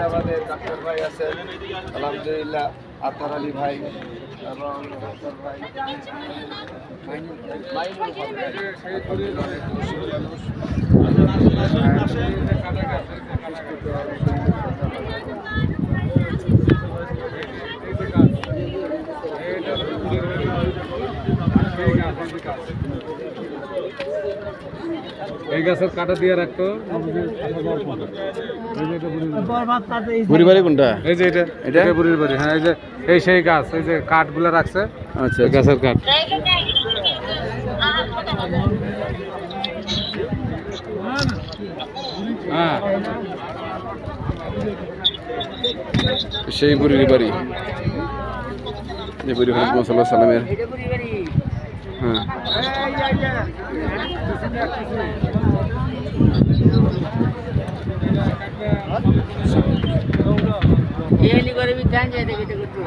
আমাদের ডাক্তার ভাই আছেন আলহামদুলিল্লাহ, আতার আলী ভাই এবং ডাক্তার ভাই এই গাছের কাটা দিয়ে রাখতো। বুড়ি বাড়ি কোনটা? এই যে এটা এটা বুড়ির বাড়ি। হ্যাঁ এই যে এই সেই গাছ, এই যে কাঠগুলো রাখছে। আচ্ছা, এই গাছের কাঠ। হ্যাঁ সেই বুড়ির বাড়ি, যে বুড়ি হজরত সাল্লাল্লাহু আলাইহি সাল্লামের। হ্যাঁ ये नहीं करे भी जान जाए देखो तो